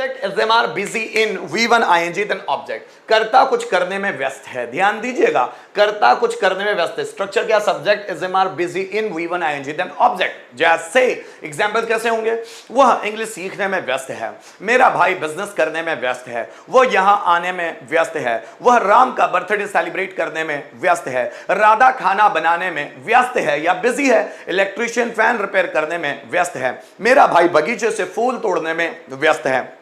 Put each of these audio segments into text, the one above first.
Subject is am are busy in V1 ing then object. कर्ता कुछ करने में व्यस्त है, ध्यान दीजिएगा, कर्ता कुछ करने में व्यस्त है। स्ट्रक्चर क्या, subject is am are busy in V1 ing then object. जैसे एग्जांपल कैसे होंगे, वह इंग्लिश सीखने में व्यस्त है, मेरा भाई बिजनेस करने में व्यस्त है, वह यहां आने में व्यस्त है, वह राम का बर्थडे सेलिब्रेट करने में व्यस्त है, राधा खाना बनाने में व्यस्त है या बिजी है, इलेक्ट्रिशियन फैन रिपेयर करने में व्यस्त है, मेरा भाई बगीचे से फूल तोड़ने में व्यस्त है,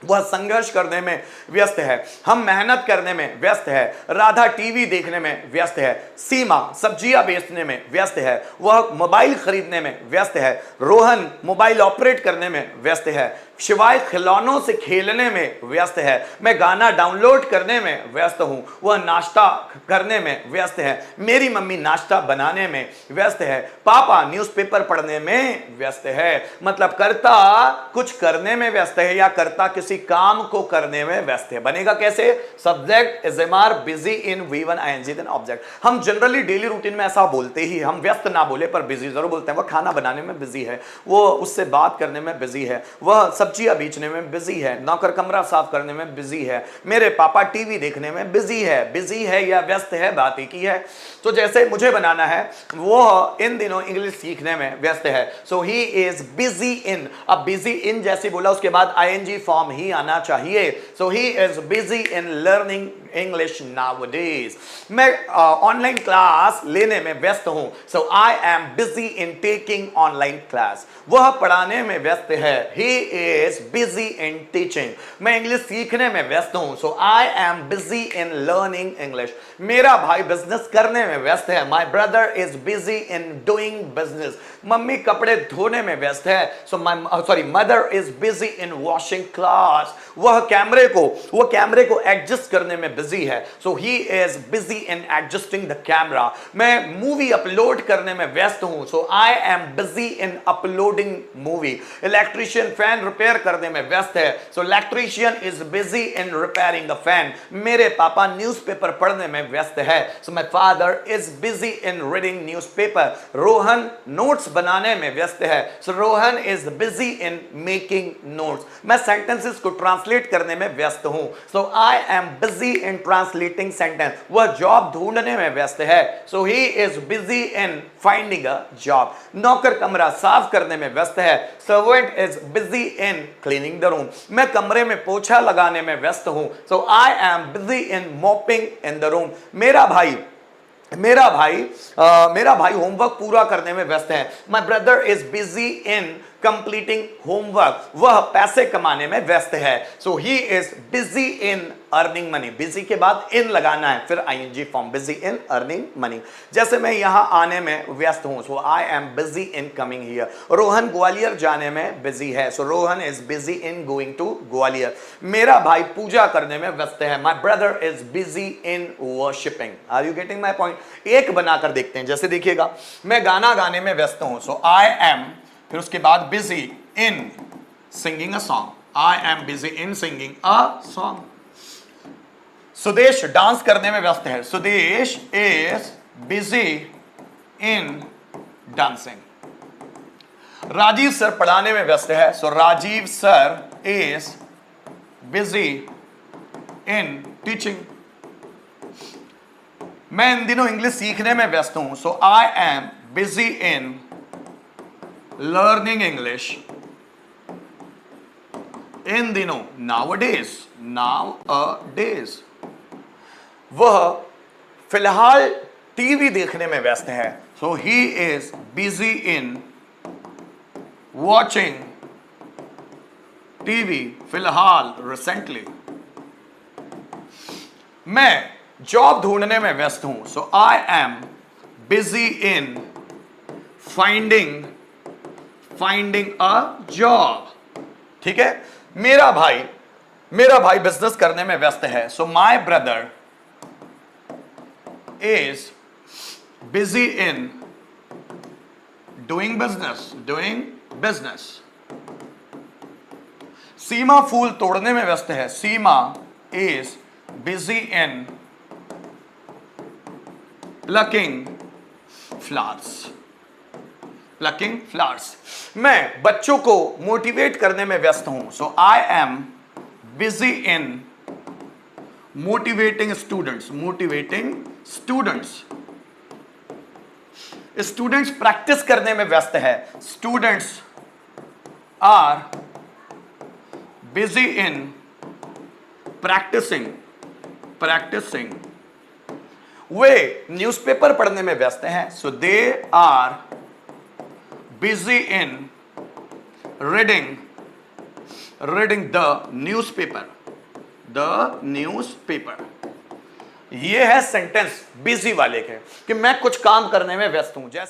वह संघर्ष करने में व्यस्त है, हम मेहनत करने में व्यस्त है, राधा टीवी देखने में व्यस्त है, सीमा सब्जियां बेचने में व्यस्त है, वह मोबाइल खरीदने में व्यस्त है, रोहन मोबाइल ऑपरेट करने में व्यस्त है, शिवाय खिलौनों से खेलने में व्यस्त है, मैं गाना डाउनलोड करने में व्यस्त हूं, वह नाश्ता करने में व्यस्त है, मेरी मम्मी नाश्ता बनाने में व्यस्त है, पापा न्यूज़पेपर पढ़ने में व्यस्त है। मतलब कर्ता कुछ करने में व्यस्त है या कर्ता किसी काम को करने में व्यस्त है। बनेगा कैसे, subject is am are busy in V1 ing then object. हम जनरली डेली रूटीन में ऐसा बोलते ही, हम व्यस्त ना बोले पर बिजी जरूर बोलते हैं। वह खाना बनाने में बिजी है, वो उससे बात करने में बिजी है, वह सब्जियां बेचने में बिजी है, नौकर कमरा साफ करने में बिजी है, मेरे पापा टीवी देखने में बिजी है या व्यस्त है, बात एक ही है। तो जैसे मुझे बनाना है, वो इन दिनों इंग्लिश सीखने में व्यस्त है, सो ही इज बिजी इन। अब बिजी इन जैसे बोला उसके बाद ing फॉर्म ही आना चाहिए, so he is busy in learning English nowadays. मैं ऑनलाइन क्लास लेने में व्यस्त हूं, so I am busy in taking online class. वह पढ़ाने में व्यस्त है, he is busy in teaching. मैं इंग्लिश सीखने में व्यस्त हूं, so I am busy in learning English. मेरा भाई बिजनेस करने में व्यस्त है, my brother is busy in doing business. Mummy कपड़े धोने में व्यस्त है, सो mother is busy in washing clothes. वह कैमरे को एडजस्ट करने में बिजी है, so he is busy in adjusting the camera. मैं मूवी अपलोड करने में व्यस्त हूं, so I am busy in uploading movie. Electrician fan repair करने में व्यस्त है, so electrician is busy in repairing the fan. मेरे पापा न्यूज़पेपर पढ़ने में व्यस्त है, so my father is busy in reading newspaper. Rohan notes बनाने में व्यस्त है, so Rohan is busy in making notes. मैं सेंटेंसेस को ट्रांसलेट करने में व्यस्त हूं, so I am busy in translating sentence. वह जॉब ढूंढने में व्यस्त है, so he is busy in finding a job. नौकर कमरा साफ करने में व्यस्त है, servant is busy in cleaning the room. मैं कमरे में पोछा लगाने में व्यस्त हूं, so I am busy in mopping in the room. मेरा भाई होमवर्क पूरा करने में व्यस्त है, my brother is busy in completing homework. वह पैसे कमाने में व्यस्त है, so he is busy in earning money. Busy के बाद इन लगाना है, फिर ing form, busy in earning money. जैसे मैं यहां आने में व्यस्त हूं, so I am busy in coming here. Rohan Gwalior जाने में बिजी है, so Rohan is busy in going to Gwalior. मेरा भाई पूजा करने में व्यस्त है, my brother is busy in worshipping. Are you getting my point. एक बनाकर देखते हैं, जैसे देखिएगा, मैं गाना गाने में व्यस्त हूं, सो आई एम, फिर उसके बाद busy in singing a song. I am busy in singing a song. Sudesh dance करने में व्यस्त है, Sudesh is busy in dancing. Rajiv sir पढ़ाने में व्यस्त है, so Rajiv sir is busy in teaching. मैं इन दिनों इंग्लिश सीखने में व्यस्त हूं, so I am busy in learning English इन दिनों, नाउअडेज। वह फिलहाल टीवी देखने में व्यस्त है, so he is busy in watching TV फिलहाल, रिसेंटली। मैं जॉब ढूंढने में व्यस्त हूं, so I am busy in finding a job. ठीक है। मेरा भाई बिजनेस करने में व्यस्त है, so my brother is busy in doing business. Seema फूल तोड़ने में व्यस्त है, सीमा is busy in plucking flowers. मैं बच्चों को मोटिवेट करने में व्यस्त हूं, so I am busy in motivating students, motivating students. Students practice करने में व्यस्त है, students are busy in practising. वे न्यूज़पेपर पढ़ने में व्यस्त हैं, so they are busy in reading the newspaper. ये है सेंटेंस बिजी वाले के, कि मैं कुछ काम करने में व्यस्त हूं। जैसे